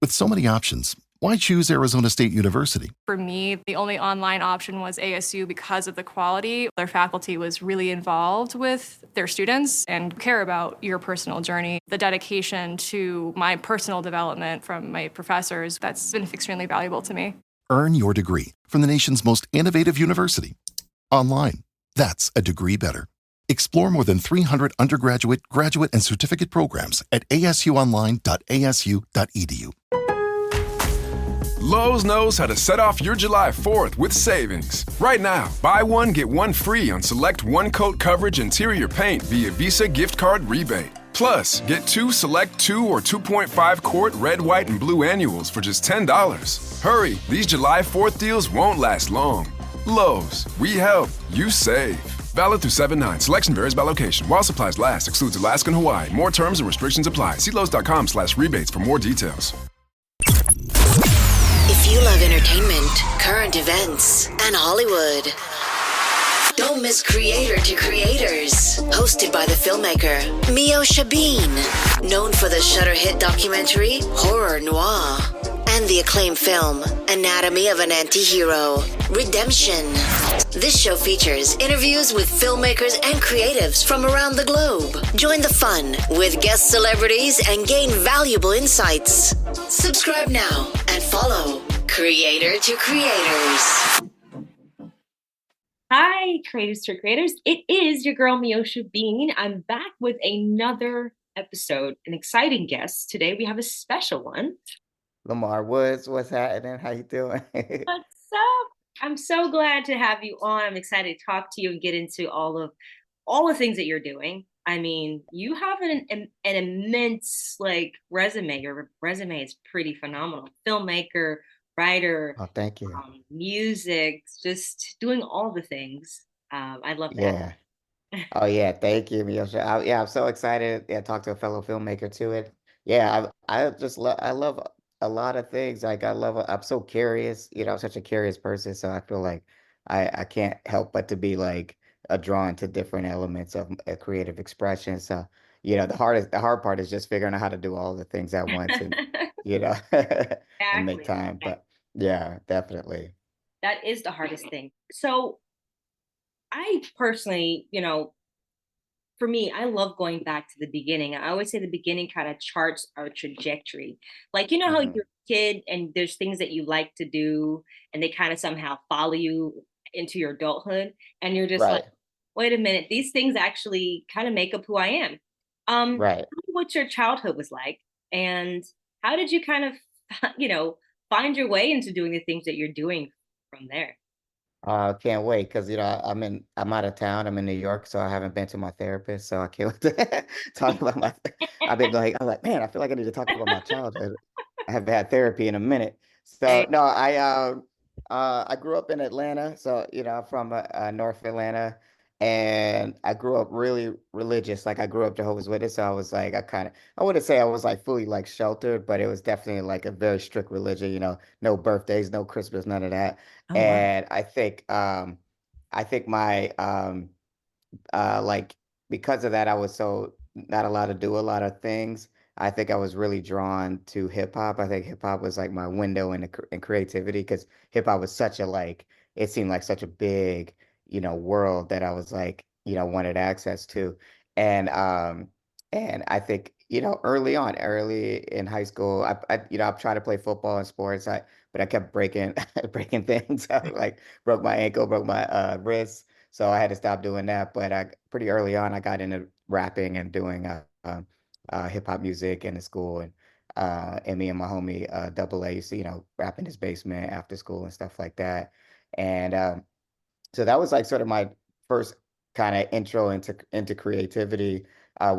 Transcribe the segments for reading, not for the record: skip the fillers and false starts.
With so many options, why choose Arizona State University? For me, the only online option was ASU because of the quality. Their faculty was really involved with their students and care about your personal journey. The dedication to my personal development from my professors, that's been extremely valuable to me. Earn your degree from the nation's most innovative university. Online. That's a degree better. Explore more than 300 undergraduate, graduate, and certificate programs at asuonline.asu.edu. Lowe's knows how to set off your July 4th with savings. Right now, buy one, get one free on select one-coat coverage interior paint via Visa gift card rebate. Plus, get two select 2 or 2.5 quart red, white, and blue annuals for just $10. Hurry, these July 4th deals won't last long. Lowe's, we help, you save. Valid through 7/9. Selection varies by location. While supplies last, excludes Alaska and Hawaii. More terms and restrictions apply. See Lowes.com/rebates for more details. If you love entertainment, current events, and Hollywood, don't miss Creator to Creators, hosted by the filmmaker Meosha, known for the Shudder hit documentary Horror Noir and the acclaimed film Anatomy of an Anti-Hero, Redemption. This show features interviews with filmmakers and creatives from around the globe. Join the fun with guest celebrities and gain valuable insights. Subscribe now and follow Creator to Creators. Hi, Creators to Creators. It is your girl, Meosha. I'm back with another episode, an exciting guest. Today we have a special one. Lamar Woods, what's happening? How you doing? What's up? I'm so glad to have you on. I'm excited to talk to you and get into all the things that you're doing. I mean, you have an immense resume. Your resume is pretty phenomenal. Filmmaker, writer, Oh, thank you. music, just doing all the things. I love that. Yeah. Oh, yeah. Thank you, Meosha. Yeah, I'm so excited. Yeah, talk to a fellow filmmaker too. Yeah, I just love. I love a lot of things. Like I'm so curious. I'm such a curious person. So I feel like I can't help but to be like drawn to different elements of creative expression. So the hard part is just figuring out how to do all the things at once and you know and make Exactly. time. But yeah, definitely. That is the hardest thing. So I personally, for me, I love going back to the beginning. I always say the beginning kind of charts our trajectory. Like, you know how Hmm. you're a kid and there's things that you like to do and they kind of somehow follow you into your adulthood. And you're just like, Right. wait a minute, these things actually kind of make up who I am. Tell Right. me what your childhood was like and how did you kind of, find your way into doing the things that you're doing from there? Can't wait because I'm out of town. I'm in New York, so I haven't been to my therapist. So I can't wait to talk about I'm like, man, I feel like I need to talk about my childhood. I haven't had therapy in a minute. So Hey, no, I grew up in Atlanta, so I'm from North Atlanta, and I grew up really religious. Like I grew up Jehovah's Witness, so I was like, I wouldn't say I was like fully like sheltered, but it was definitely like a very strict religion. No birthdays, no Christmas, none of that. oh wow. And I think my like because of that, I was so not allowed to do a lot of things. I think I was really drawn to hip hop. I think hip hop was like my window in creativity because hip hop was such a like it seemed like such a big, world that I was like, wanted access to. And I think, early in high school, I tried to play football and sports. But I kept breaking breaking things. I like broke my ankle, broke my wrist. So I had to stop doing that. But pretty early on, I got into rapping and doing hip hop music in the school. And me and my homie Double A used to, rap in his basement after school and stuff like that. And so that was like sort of my first kind of intro into creativity. Then I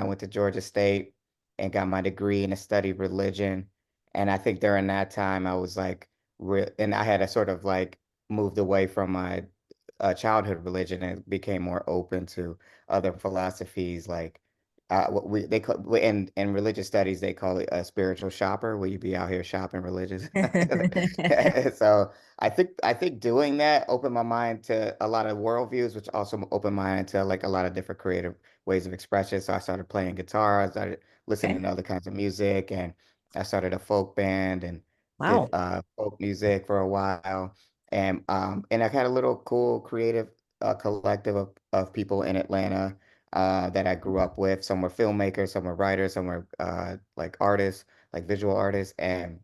went to Georgia State and got my degree in the study of religion. And I think during that time, I was like, and I had a sort of like moved away from my childhood religion and became more open to other philosophies like what we they call in religious studies they call it a spiritual shopper where you be out here shopping religious. So I think doing that opened my mind to a lot of worldviews, which also opened my mind to like a lot of different creative ways of expression. So I started playing guitar, I started listening Okay. to other kinds of music, and I started a folk band and did Wow. folk music for a while. And I've had a little cool creative collective of people in Atlanta that I grew up with. Some were filmmakers, some were writers, some were like artists, like visual artists, and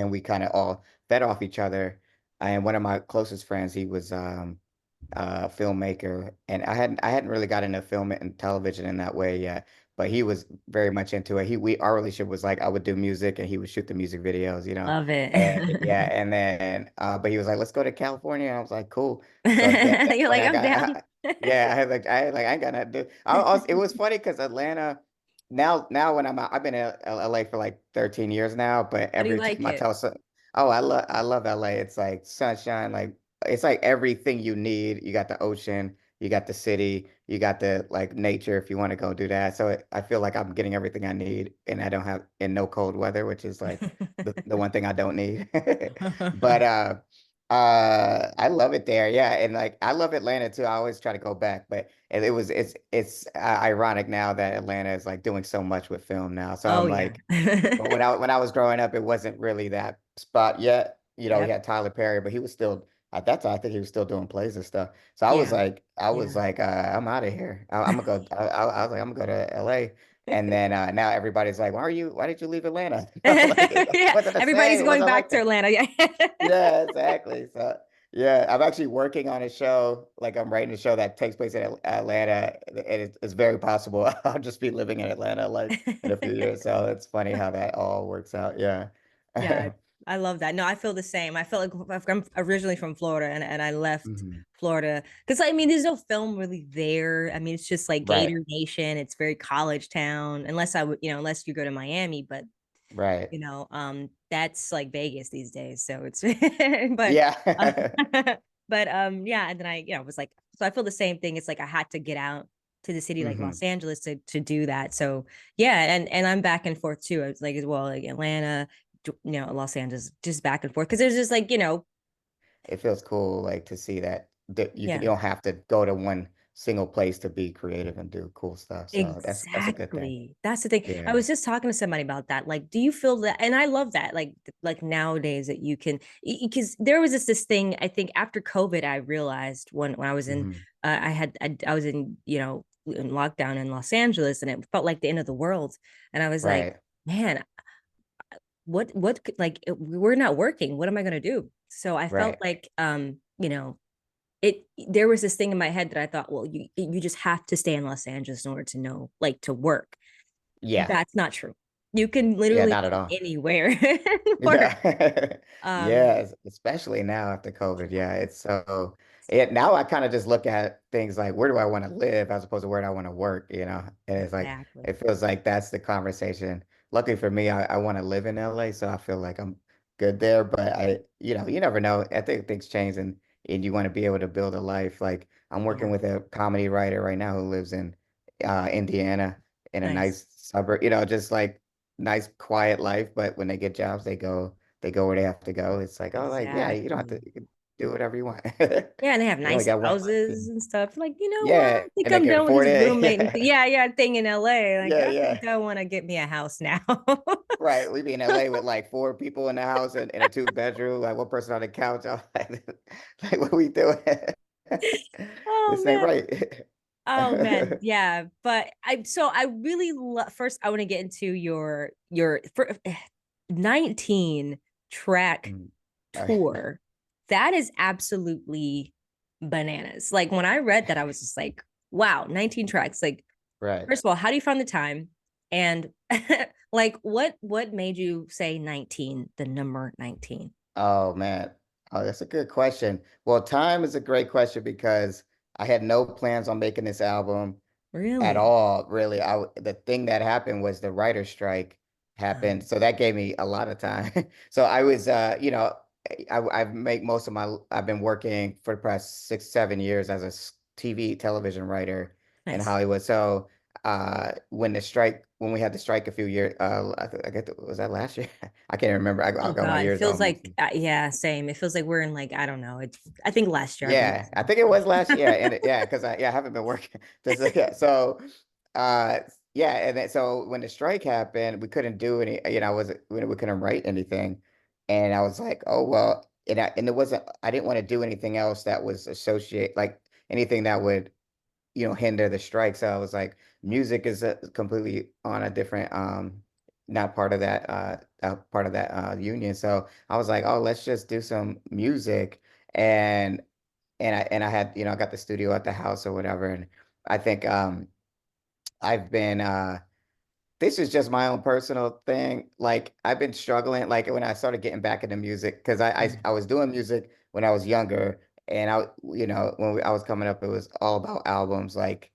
we kind of all fed off each other. And one of my closest friends, he was filmmaker, and I hadn't really got into film and television in that way yet, but he was very much into it. Our relationship was like I would do music and he would shoot the music videos, Love And yeah, it. and then but he was like, let's go to California. And I was like, cool. So that You're way like, I'm down. yeah, I ain't got nothing to do. It was funny because Atlanta. Now when I'm out, I've been in LA for like 13 years now, but How do you every like time I it? tell some, oh, I love LA. It's like sunshine, like it's like everything you need. You got the ocean, you got the city, you got the like nature if you want to go do that. So I feel like I'm getting everything I need, and I don't have in no cold weather, which is like the one thing I don't need. But I love it there. Yeah, and like I love Atlanta too. I always try to go back, but it's ironic now that Atlanta is like doing so much with film now. So Oh I'm yeah. like, but when I was growing up, it wasn't really that spot yet. We Yep. had Tyler Perry, but he was still at that time. I think he was still doing plays and stuff. So Yeah. I was Yeah. like, I'm out of here. I'm gonna go. I was like, I'm gonna go to LA. And then now everybody's like, why did you leave Atlanta? I'm like, it Yeah. wasn't the same. Everybody's It going wasn't back like to that. Atlanta. Yeah. Yeah, exactly. So yeah, I'm actually working on a show. Like I'm writing a show that takes place in Atlanta, and it's very possible I'll just be living in Atlanta like in a few years. So it's funny how that all works out. Yeah. Yeah, I love that. No, I feel the same. I feel like I'm originally from Florida and I left Mhm. Florida because I mean there's no film really there. I mean it's just like Right. Gator Nation. It's very college town unless I would, unless you go to Miami, but Right. that's like Vegas these days. So it's but uh, Yeah. but yeah, and then I was like, so I feel the same thing. It's like I had to get out to the city like hmm Los Angeles to do that. So yeah, and I'm back and forth too. It's like as well like Atlanta, Los Angeles, just back and forth because there's just like It feels cool like to see that you yeah. don't have to go to one single place to be creative and do cool stuff. So that's a good thing. Exactly. That's the thing. I Yeah. was just talking to somebody about that. Like, do you feel that? And I love that. Like nowadays that you can, because there was this thing. I think after COVID, I realized when I was in, hmm I was in, in lockdown in Los Angeles, and it felt like the end of the world. And I was like, Right. man, like we're not working. What am I gonna do? So I felt Right. like, it there was this thing in my head that I thought, well, you just have to stay in Los Angeles in order to know, like, to work. Yeah. That's not true. You can Yeah, literally not at go all. anywhere and work. Yeah. Um, Yeah, especially now after COVID. Yeah, it's so now I kind of just look at things like where do I want to live as opposed to where do I want to work. And it's like exactly. it feels like that's the conversation. Luckily for me, I want to live in LA, so I feel like I'm good there. But you never know. I think things change and you want to be able to build a life. Like I'm working Yeah, with a comedy writer right now who lives in Indiana in a nice. nice suburb, just like nice quiet life, but when they get jobs, they go where they have to go. It's like, oh, like, yeah, you don't have to, Exactly. you can do whatever you want. Yeah, and they have You only nice got one life. houses and stuff. Like, what? I Yeah, think and they I'm can done with afford this it. roommate and thing in LA. Like, Yeah, I yeah. think I want to get me a house now. Right. We be in LA with like four people in the house and in a two-bedroom, like one person on the couch. I'm like, what are we doing? Oh This ain't man. right. Oh man, yeah. But I really first I want to get into your 19 track Mm. tour. That is absolutely bananas. Like when I read that, I was just like, wow, 19 tracks. Like, Right. first of all, how do you find the time? And like what made you say 19, the number 19? Oh man. Oh, that's a good question. Well, time is a great question because I had no plans on making this album at Really? all, really. The thing that happened was the writer's strike happened, Um, so that gave me a lot of time. So I was, I've make most of my, I've been working for the past 6, 7 years as a TV television writer in nice. Hollywood. So when we had the strike a few years, I guess was that last year? I can't remember. I Oh got my God, it years feels all mixed. like yeah, same. It feels like we're in like I don't know. It's I think last year I believe Yeah, I think it was last year. And yeah, because I haven't been working. Yeah, so yeah, and then, so when the strike happened, we couldn't do any, I wasn't, we couldn't write anything. And I was like, oh, well, and it wasn't, I didn't want to do anything else that was associate, like anything that would, hinder the strike. So I was like, music is completely on a different, not part of that union. So I was like, oh, let's just do some music. And, and I had, I got the studio at the house or whatever. And I think, I've been, this is just my own personal thing. Like I've been struggling, like when I started getting back into music, because I was doing music when I was younger, and I was coming up, it was all about albums, like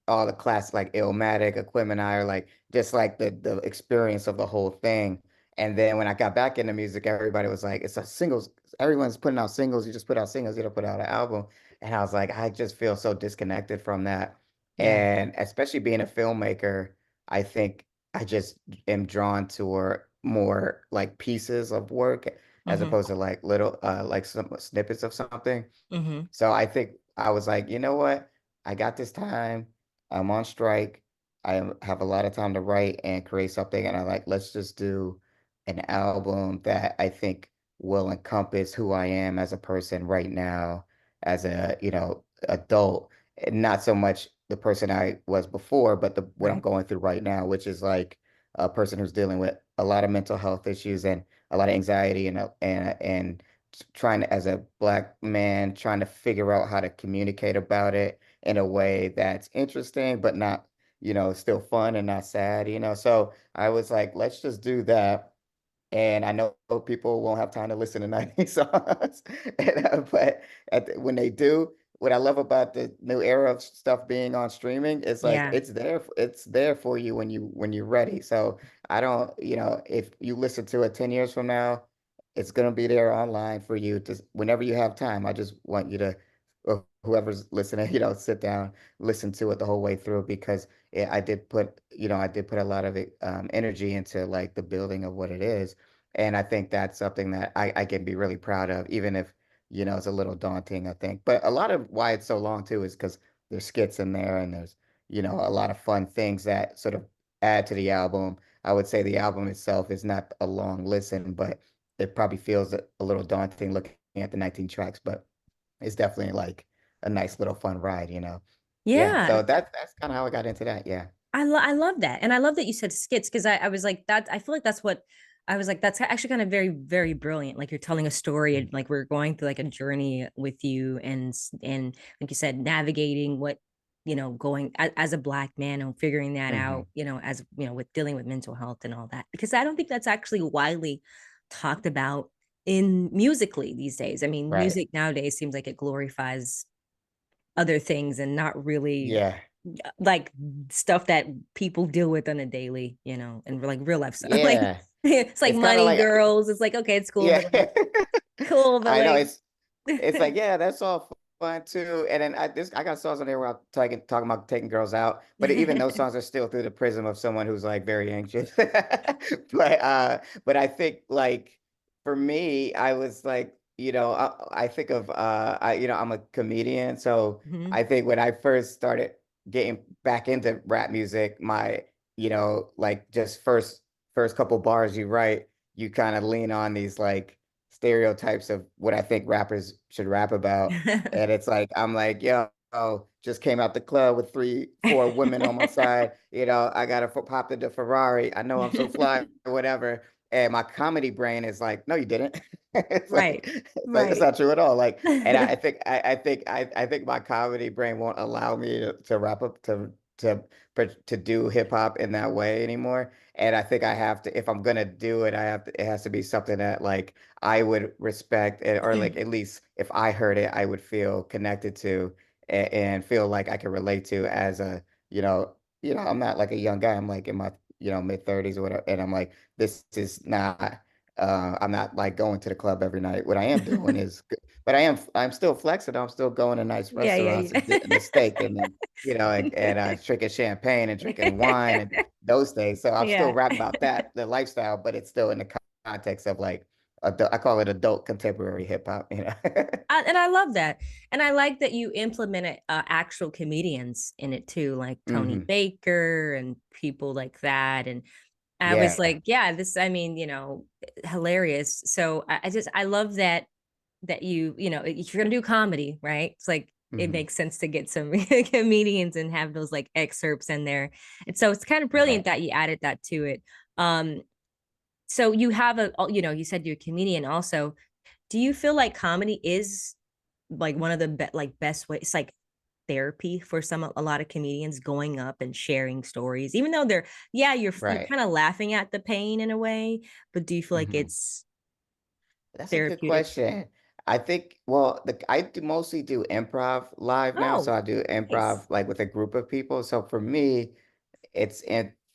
all the classics, like Illmatic, Equimini, or like just like the experience of the whole thing. And then when I got back into music, everybody was like, "It's a singles. Everyone's putting out singles. You just put out singles. You don't put out an album." And I was like, I just feel so disconnected from that. Yeah. And especially being a filmmaker, I think I just am drawn toward more like pieces of work as Mm-hmm. opposed to like little like some snippets of something. Mm-hmm. So I think I was like, you know what? I got this time. I'm on strike. Have a lot of time to write and create something. And I like, let's just do an album that I think will encompass who I am as a person right now, as a, adult, and not so much the person I was before, but what I'm Right. going through right now, which is like a person who's dealing with a lot of mental health issues and a lot of anxiety and trying to, as a black man, trying to figure out how to communicate about it in a way that's interesting, but not, still fun and not sad, So I was like, let's just do that. And I know people won't have time to listen to 90 songs, but when they do, what I love about the new era of stuff being on streaming is like Yeah. it's there for you when you're ready. So I don't, if you listen to it 10 years from now, it's gonna be there online for you to whenever you have time. I just want you to, whoever's listening, sit down, listen to it the whole way through because I did put a lot of energy into like the building of what it is. And I think that's something that I can be really proud of, even if, it's a little daunting, I think. But a lot of why it's so long too is because there's skits in there and there's, a lot of fun things that sort of add to the album. I would say the album itself is not a long listen, but it probably feels a little daunting looking at the 19 tracks, but it's definitely like a nice little fun ride. Yeah. Yeah. So that's kind of how I got into that. Yeah. I love that. And I love that you said skits because I was like that. I feel like that's what I was like, that's actually kind of very, very brilliant. Like you're telling a story and like we're going through like a journey with you and like you said, navigating what, going as a black man and figuring that Hmm. out, as with dealing with mental health and all that. Because I don't think that's actually widely talked about in musically these days. I mean, Right. music nowadays seems like it glorifies other things and not really Yeah. like stuff that people deal with on a daily, and like real life stuff. Like Yeah. it's like It's kind of money, like, girls. It's like, okay, it's cool, but yeah. like cool, but I know like it's like, yeah, that's all fun too. And then I got songs on there where I'm talking about taking girls out, but even those songs are still through the prism of someone who's like very anxious. But I think like for me, I was like, I think of I'm a comedian, so Mhm. I think when I first started getting back into rap music, like just first couple bars you write, you kind of lean on these like stereotypes of what I think rappers should rap about. And it's like, I'm like, yo, just came out the club with 4 women on my side. I got to pop into Ferrari. I know I'm so fly or whatever. And my comedy brain is like, no, you didn't. Right. It's like, that's Right. not true at all. Like, and I think my comedy brain won't allow me to wrap up to do hip hop in that way anymore. And I think I have to, if I'm gonna do it, it has to be something that like I would respect or like at least if I heard it, I would feel connected to and feel like I could relate to as a, I'm not like a young guy. I'm like in my, mid 30s or whatever. And I'm like, this is not, I'm not like going to the club every night. What I am doing is, but I'm still flexing. I'm still going to nice Yeah, restaurants yeah, and getting a steak and then, and yeah. drinking champagne and drinking wine and those things. So I'm still Yeah. rapping about that, the lifestyle, but it's still in the context of like, I call it adult contemporary hip hop, you know. And I love that. And I like that you implemented actual comedians in it too, like Tony Hmm. Baker and people like that. And I was Yeah. like, yeah, this, I mean, hilarious. So I love that you know, if you're gonna do comedy, right? It's like it Hmm. makes sense to get some comedians and have those like excerpts in there. And so it's kind of brilliant Right. that you added that to it. Um, so you have you said you're a comedian also. Do you feel like comedy is like one of the best ways, it's like therapy for a lot of comedians going up and sharing stories, even though they're, yeah, you're Right. kind of laughing at the pain in a way, but do you feel like Hmm. it's That's a good therapeutic? question. I think, well, I do mostly do improv live now. So Oh, I do improv nice. like with a group of people. So for me, it's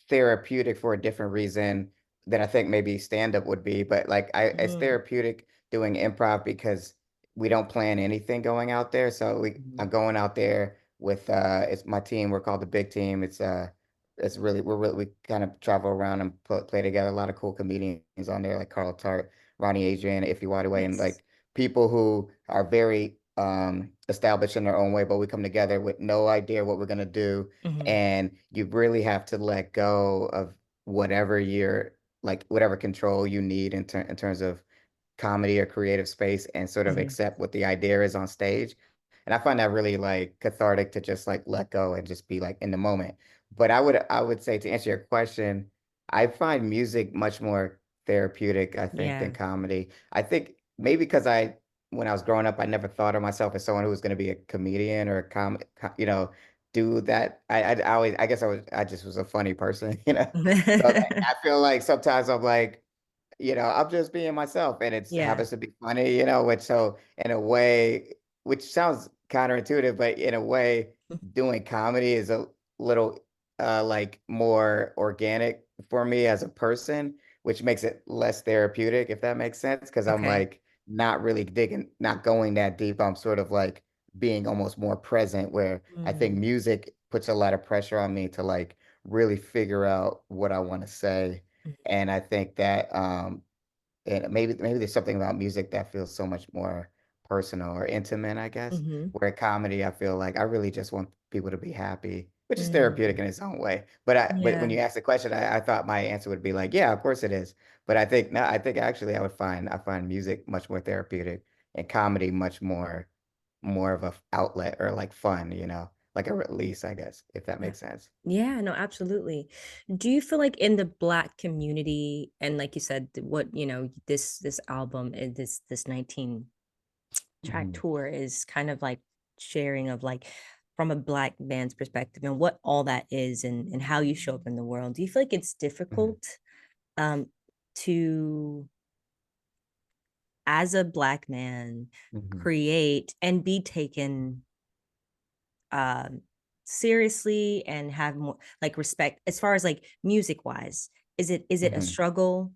therapeutic for a different reason than I think maybe stand-up would be. But like it's Mm-hmm. therapeutic doing improv because we don't plan anything going out there. So I'm going out there with it's my team. We're called the Big Team. It's really we kind of travel around and play together. A lot of cool comedians on there like Carl Tart, Ronnie Adrian, Ify Wadaway, and Nice. like people who are very established in their own way, but we come together with no idea what we're gonna do, Mm-hmm. and you really have to let go of whatever you're like, whatever control you need in terms of comedy or creative space, and sort of Mm-hmm. accept what the idea is on stage. And I find that really like cathartic to just like let go and just be like in the moment. But I would say, to answer your question, I find music much more therapeutic, I think, than Yeah. comedy. I think maybe because when I was growing up, I never thought of myself as someone who was going to be a comedian or a do that. I guess I just was a funny person, you know. So I feel like sometimes I'm like, I'm just being myself, and it Yeah. happens to be funny, which, so in a way, which sounds counterintuitive, but in a way, doing comedy is a little like more organic for me as a person, which makes it less therapeutic, if that makes sense, because I'm Okay. like not really not going that deep. I'm sort of like being almost more present, where I think Mm-hmm. music puts a lot of pressure on me to like really figure out what I want to say. And I think that and maybe there's something about music that feels so much more personal or intimate, I guess. Mm-hmm. Where comedy, I feel like I really just want people to be happy, which is therapeutic Mm. in its own way. But when Yeah. you asked the question, I thought my answer would be like, yeah, of course it is. But I think no, I think actually I find music much more therapeutic, and comedy much more of a outlet, or like fun, like a release, I guess, if that Yeah. makes sense. Yeah, no, absolutely. Do you feel like in the Black community, and like you said, this album and this 19 track Hmm. tour is kind of like sharing of like from a Black man's perspective and what all that is and how you show up in the world. Do you feel like it's Hmm. difficult um to, as a Black man, Hmm. create and be taken um seriously and have more like respect as far as like music wise? Is it a Hmm. struggle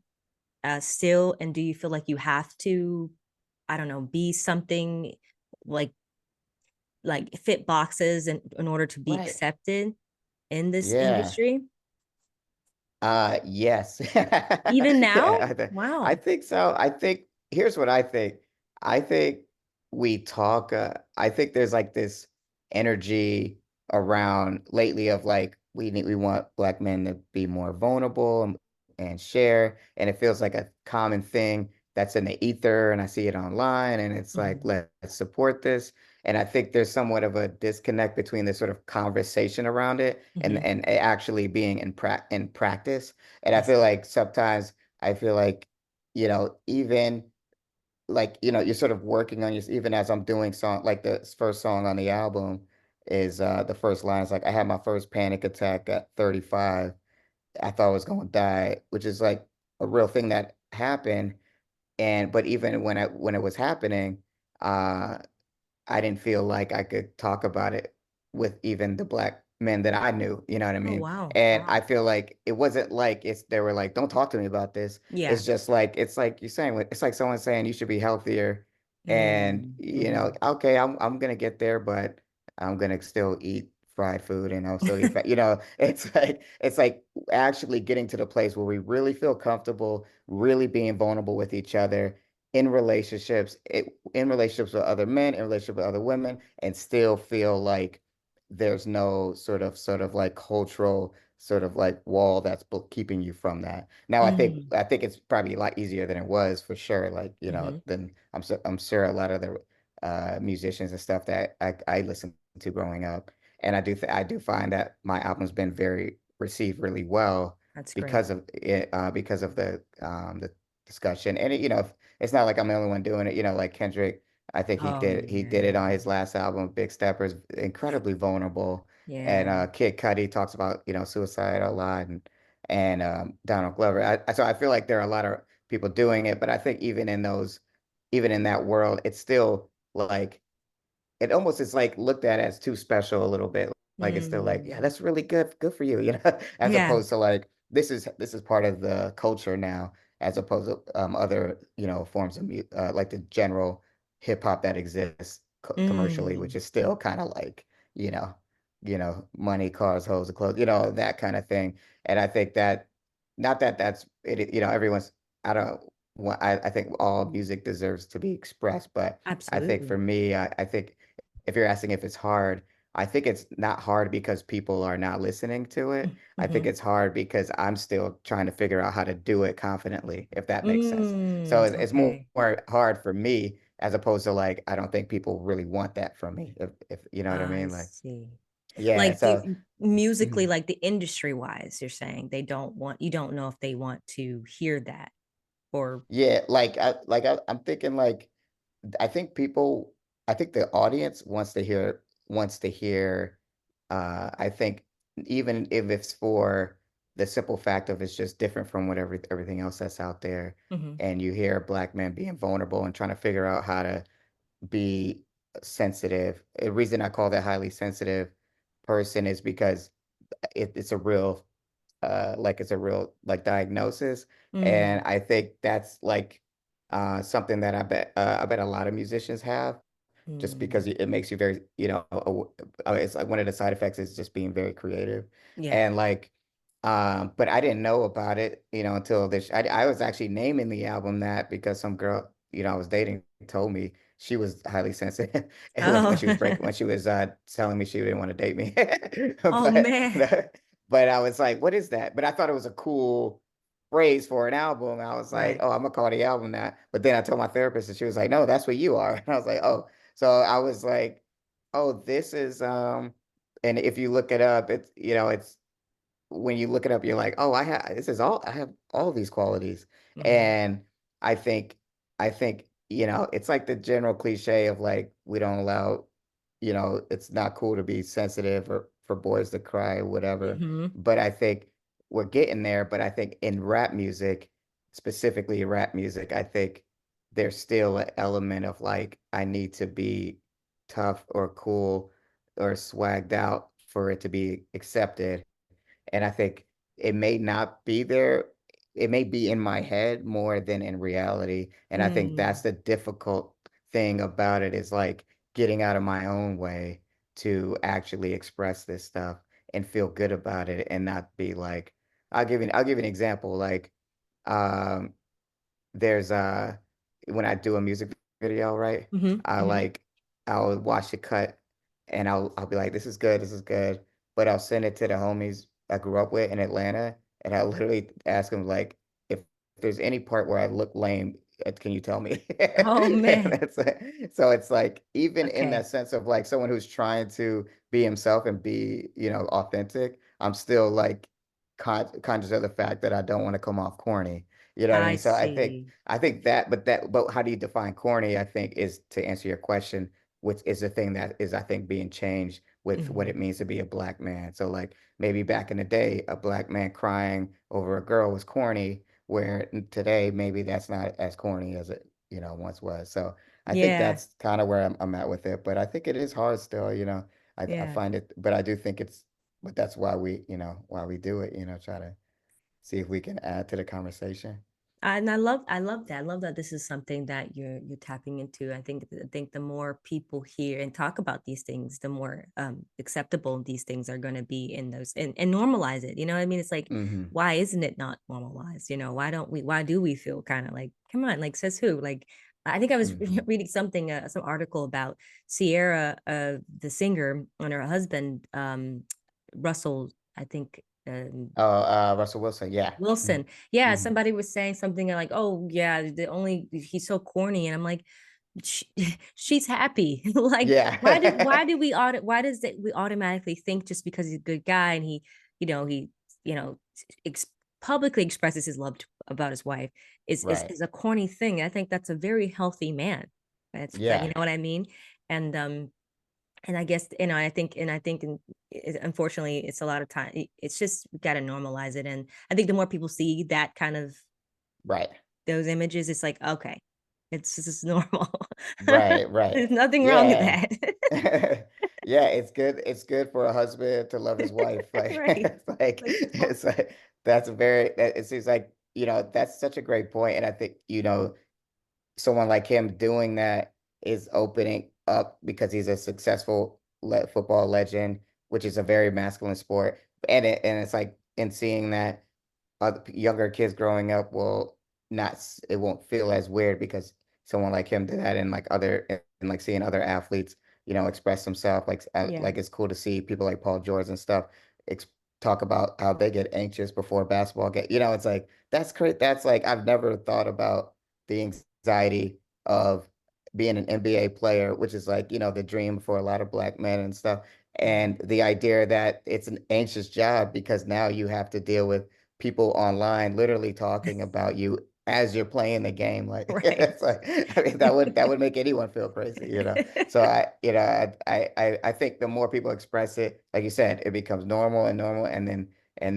still, and do you feel like you have to, I don't know, be something like fit boxes in order to be Right. accepted in this Yeah. industry Yes. even now? Yeah, I Wow. think so. I think here's what I think. I think I think there's like this energy around lately of like we want Black men to be more vulnerable and share, and it feels like a common thing that's in the ether, and I see it online, and it's like, Mhm. let's support this. And I think there's somewhat of a disconnect between the sort of conversation around it Mhm. and it actually being in practice. And I I feel see. like sometimes I feel like, even like, you're sort of working on your, even as I'm doing song, like the first song on the album is the first line is like, I had my first panic attack at 35. I thought I was going to die, which is like a real thing that happened. And but even when it was happening, uh I didn't feel like I could talk about it with even the Black men that I knew, you know what I Oh mean? wow. And I feel like it wasn't like they were like, don't talk to me about this. Yeah. It's just like, it's like you're saying, it's like someone saying you should be healthier. And, Mm-hmm. okay, I'm gonna get there, but I'm gonna still eat fried food, and I'll still eat fat. It's like actually getting to the place where we really feel comfortable, really being vulnerable with each other, in relationships, in relationships with other men, in relationship with other women, and still feel like there's no sort of like cultural sort of like wall that's keeping you from that. Now, Mm, I think it's probably a lot easier than it was for sure. Like, hmm. than I'm sure a lot of the musicians and stuff that I listened to growing up, and I do find that my album's been very received really well That's great. because of it, because of the discussion. And it's not like I'm the only one doing it. Like Kendrick, I think Oh he did yeah. it on his last album, Big Steppers, incredibly vulnerable. And Yeah. Kid Cudi talks about suicide a lot, and Donald Glover. So I feel like there are a lot of people doing it, but I think even in that world, it's still like it almost is like looked at as too special a little bit. Like it's still like, yeah, Mm. that's really good for you, as Yeah. opposed to like this is part of the culture now, as opposed to other forms of like the general hip hop that exists commercially, which Mm. is still kind of like you know money, cars, hoes, and clothes, that kind of thing. And I think that not that that's it, everyone's I don't I think all music deserves to be expressed, but I think for Absolutely. me, I think if you're asking if it's hard, I think it's not hard because people are not listening to it. I think Mm-hmm. it's hard because I'm still trying to figure out how to do it confidently, if that makes sense. So Mm. it's more Okay. hard for me as opposed to like I don't think people really want that from me, if you know what I I mean. Like, see. yeah, Like so musically, mhm. like the industry wise, you're saying they don't want, you don't know if they want to hear that or Yeah, I'm thinking like I think people, I think the audience wants to hear, I think even if it's for the simple fact of it's just different from everything else that's out there, Mhm. and you hear black men being vulnerable and trying to figure out how to be sensitive. The reason I call that highly sensitive person is because it's a real it's a real like diagnosis. And Mm. I think that's like something that I bet a lot of musicians have, just because Mm. it makes you very, it's like one of the side effects is just being very creative. Yeah. And like, but I didn't know about it, until I was actually naming the album that because some girl, I was dating told me she was highly sensitive. It was Oh. when she was telling me she didn't want to date me. Oh man. But I was like, what is that? But I thought it was a cool phrase for an album. I was like, Right. oh, I'm gonna call the album that. But then I told my therapist and she was like, no, that's what you are. And I was like, oh. So I was like, oh, this is and if you look it up, it's when you look it up, you're like, oh, I have all these qualities. Hmm. And I think, it's like the general cliche of like, we don't allow, it's not cool to be sensitive or for boys to cry or whatever. Hmm. But I think we're getting there. But I think in rap music, specifically rap music, I think there's still an element of like, I need to be tough or cool or swagged out for it to be accepted. And I think it may not be there. It may be in my head more than in reality. And I think that's Mm. the difficult thing about it is like getting out of my own way to actually express this stuff and feel good about it and not be like, I'll give you an example. Like, um, there's when I do a music video, right? Hmm. I Hmm. like I'll watch it cut and I'll be like, this is good. But I'll send it to the homies I grew up with in Atlanta and I literally ask them like if there's any part where I look lame, can you tell me? Oh And man. so it's like even in that Okay. sense of like someone who's trying to be himself and be, authentic, I'm still like conscious of the fact that I don't want to come off corny. You know what I I mean? So see. I think but how do you define corny? I think is to answer your question, which is the thing that is, I think, being changed with what it Hmm. means to be a black man. So like maybe back in the day, a black man crying over a girl was corny, where today maybe that's not as corny as it, once was. So I think Yeah. that's kind of where I'm at with it. But I think it is hard still, I Yeah. find it, but I do think but that's why why we do it, try to see if we can add to the conversation. And I love that. I love that this is something that you're tapping into. I think the more people hear and talk about these things, the more acceptable these things are going to be in those, and normalize it. You know what I mean? It's like, Hmm. why isn't it not normalized? Why do we feel kind of like, come on, like, says who? Like, I think I was Hmm. reading something, some article about Sierra, the singer, and her husband, Russell, I think, Oh, Russell Wilson. Yeah. Hmm. Wilson. Yeah, Hmm. somebody was saying something like, "Oh, yeah, the only he's so corny," and I'm like, she, "She's happy." Like, Yeah. why does it we automatically think just because he's a good guy and he you know ex publicly expresses his love about his wife Right. is a corny thing. I think that's a very healthy man. That's like, you Yeah. know what I mean? And and I guess, unfortunately it's a lot of time, it's just we got to normalize it. And I think the more people see that kind of Right. those images, it's like, okay, it's this is normal. Right. Right. There's nothing wrong with Yeah. that. Yeah, it's good. It's good for a husband to love his wife. Like Right. Like, it's like that's a very that it seems like, that's such a great point. And I think, someone like him doing that is opening up because he's a successful football legend, which is a very masculine sport. And it's like in seeing that younger kids growing up will not it won't feel as weird because someone like him did that, and like like seeing other athletes express themselves, yeah. like it's cool to see people like Paul George and stuff ex talk about how they get anxious before basketball get it's like that's great. That's like I've never thought about the anxiety of being an NBA player, which is like the dream for a lot of black men and stuff, Yeah. and the idea that it's an anxious job because now you have to deal with people online literally talking about you as you're playing the game. Like Right. it's like I mean that would make anyone feel crazy. So I think the more people express it, like you said, it becomes normal and normal, and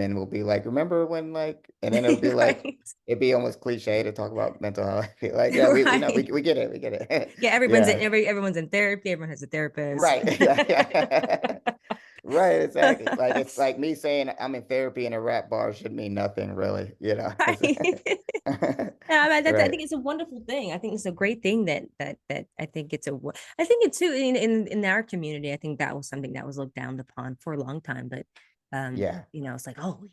then we'll be like, remember when like, and then it'll be like Right. it'd be almost cliche to talk about mental health. Like, yeah, we know Right. we get it, we get it. Yeah, Yeah, everyone's in therapy, everyone has a therapist. right. Yeah, yeah. Right, exactly. Like it's like me saying I'm in therapy in a rap bar should mean nothing really. Right. Yeah, I Right. think it's a wonderful thing. I think it's a great thing that I think I think it too in our community. I think that was something that was looked down upon for a long time. But Yeah. it's like, oh,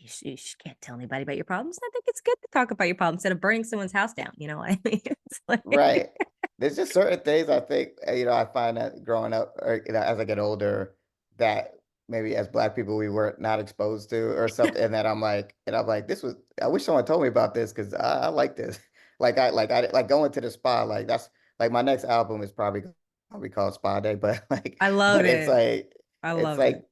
can't tell anybody about your problems. I think it's good to talk about your problems instead of burning someone's house down. You know what I mean? It's like, Right. There's just certain things I think, I find that growing up or as I get older, that maybe as Black people we were not exposed to or something. And I'm like, I wish someone told me about this because I like this. Like going to the spa, like that's like my next album is probably gonna be called Spa Day, but like, I love but it's it. like, I it's love it. like,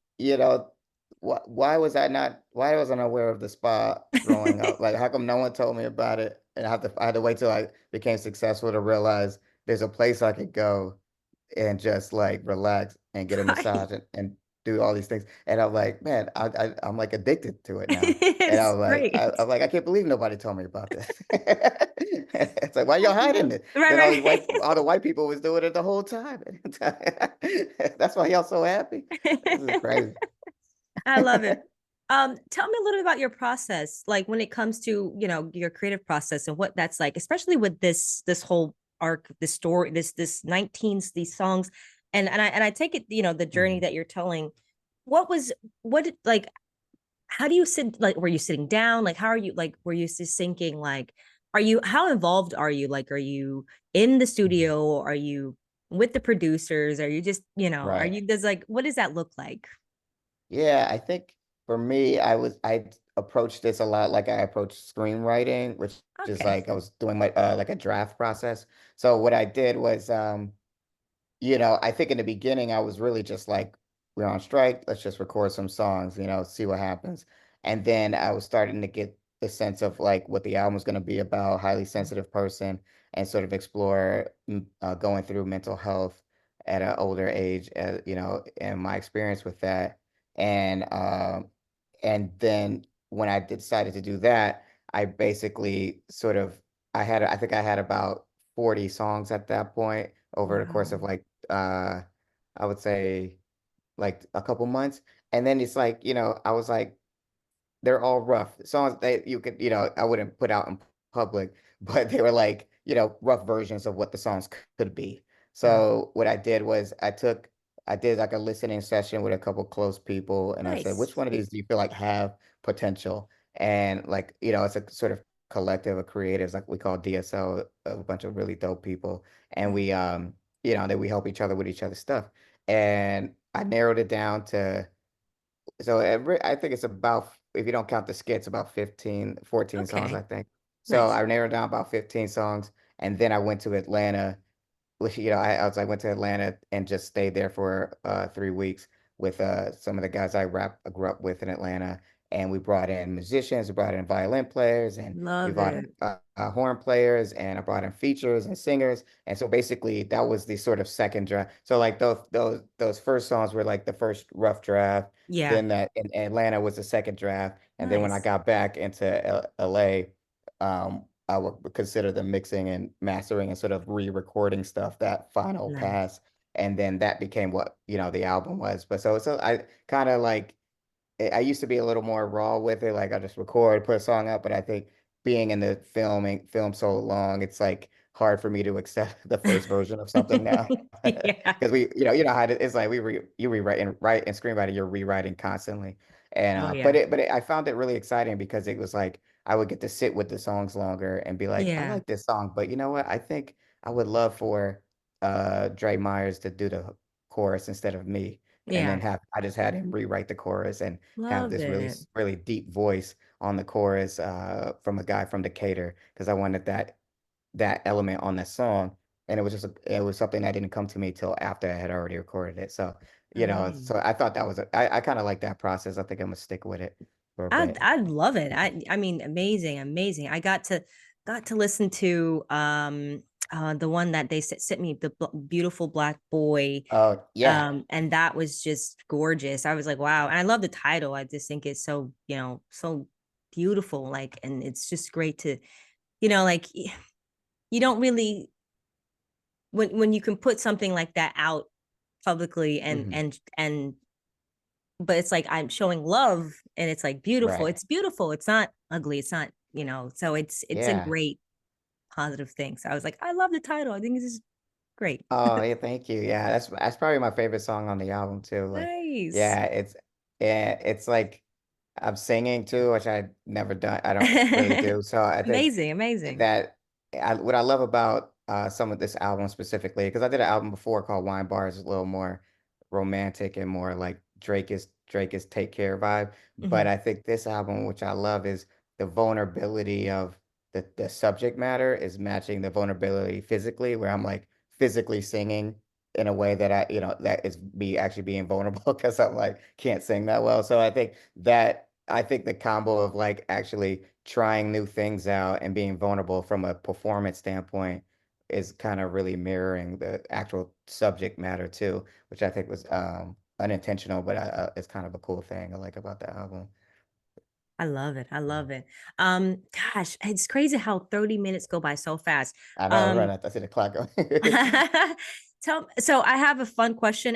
why was I unaware of the spa growing up? Like, how come no one told me about it? And I had to wait till I became successful to realize there's a place I could go and just like relax and get a Right. massage and do all these things. And I'm like, man, I'm like addicted to it now. And It's great. I'm like, I can't believe nobody told me about this. It's like, why y'all hiding it? Right, Then right. all the white people was doing it the whole time. That's why y'all so happy. This is crazy. I love it. Tell me a little bit about your process, like when it comes to, your creative process and what that's like, especially with this whole arc, this story, this 19s, these songs. And I take it, the journey Mhm. that you're telling. Like, how do you sit, like, were you sitting down? Like, how are you, like, were you just thinking, like, how involved are you? Like, are you in the Mhm. studio? Are you with the producers? Are you just, are Right. you, does like, what does that look like? Yeah, I think for me, I approached this a lot like I approached screenwriting, which is Okay. like I was doing my like a draft process. So what I did was I think in the beginning I was really just like, we're on strike, let's just record some songs, see what happens. And then I was starting to get the sense of like what the album was going to be about, highly sensitive person, and sort of explore going through mental health at an older age, and my experience with that. And and then when I decided to do that, I basically sort of I think I had about 40 songs at that point over the course of Wow. like I would say like a couple months. And then it's like, I was like, they're all rough songs that you could, I wouldn't put out in public, but they were like, rough versions of what the songs could be. Wow. So what I did was I did like a listening session with a couple close people, and I said, which Nice. one of these do you feel like have potential? And like, it's a sort of collective of creatives, like we call DSO, a bunch of really dope people. And we, that we help each other with each other's stuff. And I narrowed it down to, so I think it's about, if you don't count the skits, about 15, 14 songs, I Okay. think. So Nice. I narrowed down about 15 songs. And then I went to Atlanta, which, I went to Atlanta and just stayed there for 3 weeks with some of the guys I grew up with in Atlanta. And we brought in musicians, we brought in violin players, and we Love brought in it. horn players, and I brought in features and singers. And so basically, that was the sort of second draft. So like those first songs were like the first rough draft. Yeah. Then that in Atlanta was the second draft, and then when I Nice. got back into LA, I would consider the mixing and mastering and sort of re-recording stuff, that final Nice. pass. And then that became what, the album was. But so I kind of like, I used to be a little more raw with it. Like I just record, put a song up. But I think being in the film so long, it's like hard for me to accept the first version of something now. Yeah. Because you know how it's like you rewrite and write and screenwriting, you're rewriting constantly. And Oh yeah. I found it really exciting because it was like I would get to sit with the songs longer and be like, I Yeah. like this song, but you know what? I think I would love for Dre Myers to do the chorus instead of me, and then Yeah. I just had him rewrite the chorus and have Love this really it. really deep voice on the chorus from a guy from Decatur, because I wanted that element on that song. And it was something that didn't come to me till after I had already recorded it. So, Amazing. so I thought that was I kind of like that process. I think I'm gonna stick with it for a I'd bit. I'd love it. I mean, amazing, amazing. I got to listen to the one that they sent me, the beautiful black boy, Oh yeah. and that was just gorgeous. I was like, wow. And I love the title. I just think it's so, so beautiful, like, and it's just great to, like, you don't really, when you can put something like that out publicly, Hmm. and but it's like I'm showing love, and it's like beautiful. Right. It's beautiful. It's not ugly. It's not, so it's a Yeah. great positive thing. So I was like, I love the title. I think this is great. Oh yeah, thank you. Yeah, that's probably my favorite song on the album too. Like, Nice. yeah, it's like I'm singing too, which I never done. I don't really do. So I think Amazing, amazing. that what I love about some of this album specifically, because I did an album before called Wine Bars, a little more romantic and more like Drake is Take Care vibe. But Mhm. I think this album, which I love, is the vulnerability of the subject matter is matching the vulnerability physically, where I'm like physically singing in a way that that is me actually being vulnerable because I'm like can't sing that well. So I think the combo of like actually trying new things out and being vulnerable from a performance standpoint is kind of really mirroring the actual subject matter too, which I think was unintentional, but it's kind of a cool thing I like about the album. I love it. I Yeah. love it. Gosh, it's crazy how 30 minutes go by so fast. I know, Um, right. I see the clock going. so I have a fun question.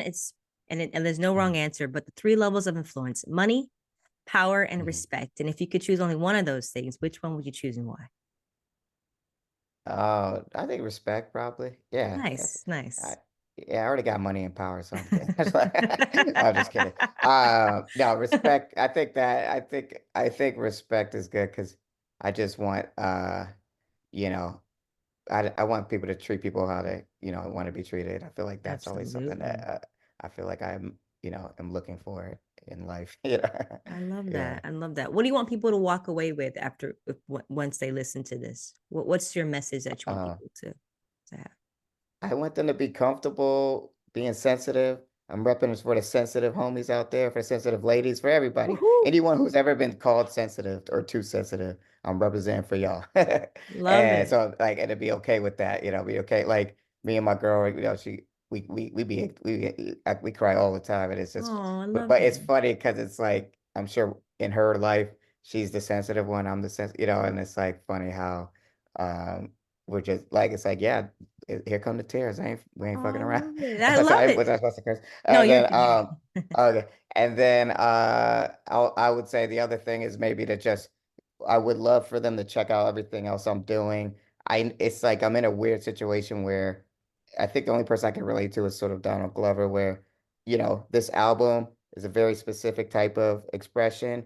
And there's no wrong Mhm, answer, but the three levels of influence: money, power, and mhm. respect. And if you could choose only one of those things, which one would you choose and why? I think respect probably. Yeah. Nice, I, nice. yeah, I already got money and power, so I'm good. I'm just kidding. No, respect. I think respect is good because I just want you know, I want people to treat people how they, want to be treated. I feel like that's always something that Absolutely. I feel like am looking for in life. Yeah. I love Yeah. that. I love that. What do you want people to walk away with once they listen to this? What's your message that you want Uh, people to have? I want them to be comfortable being sensitive. I'm repping this for the sensitive homies out there, for sensitive ladies, for everybody. Woohoo! Anyone who's ever been called sensitive or too sensitive, I'm representing for y'all. Love And it. so like and to be okay with that, be okay. Like me and my girl, she we cry all the time, and it's just Oh, I but love but it's it. funny because it's like I'm sure in her life she's the sensitive one, I'm the and it's like funny how we're just like it's like yeah, here come the tears. We ain't Oh, fucking I around. love it. I love Sorry, it. was I supposed to curse? No, And you're then good. okay. And then I would say the other thing is maybe to just I would love for them to check out everything else I'm doing. it's like I'm in a weird situation where I think the only person I can relate to is sort of Donald Glover, where, this album is a very specific type of expression,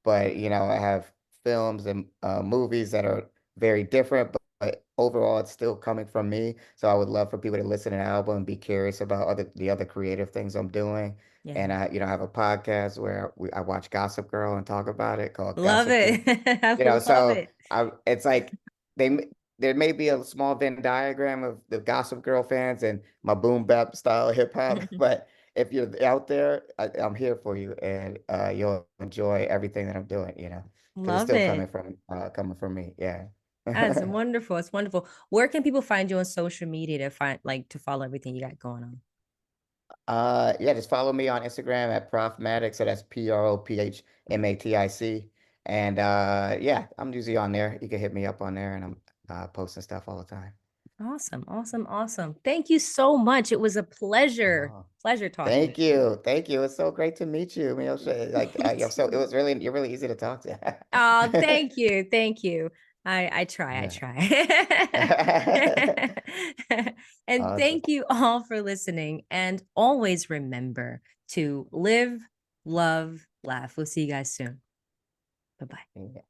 but, I have films and movies that are very different, but overall it's still coming from me. So I would love for people to listen to the album and be curious about the other creative things I'm doing. And Yeah. I have a podcast where I watch Gossip Girl and talk about it called Love Gossip Girl. it. I love So it. it's like they there may be a small Venn diagram of the Gossip Girl fans and my boom bap style hip hop, but if you're out there, I'm here for you, and you'll enjoy everything that I'm doing, because it's Love still it. coming from me. Yeah. That's wonderful. It's wonderful. Where can people find you on social media to to follow everything you got going on? Yeah, just follow me on Instagram at Profmatic. So that's PROPHMATIC. And yeah, I'm usually on there. You can hit me up on there, and I'm posting stuff all the time. Awesome. Awesome. Awesome. Thank you so much. It was a pleasure. Oh, Pleasure talking with thank you. Thank you. It's so great to meet you, Meosha. Like you. you're really easy to talk Oh, to. thank you. Thank you. I try. I Yeah. try. And Awesome. thank you all for listening. And always remember to live, love, laugh. We'll see you guys soon. Bye bye. Yeah.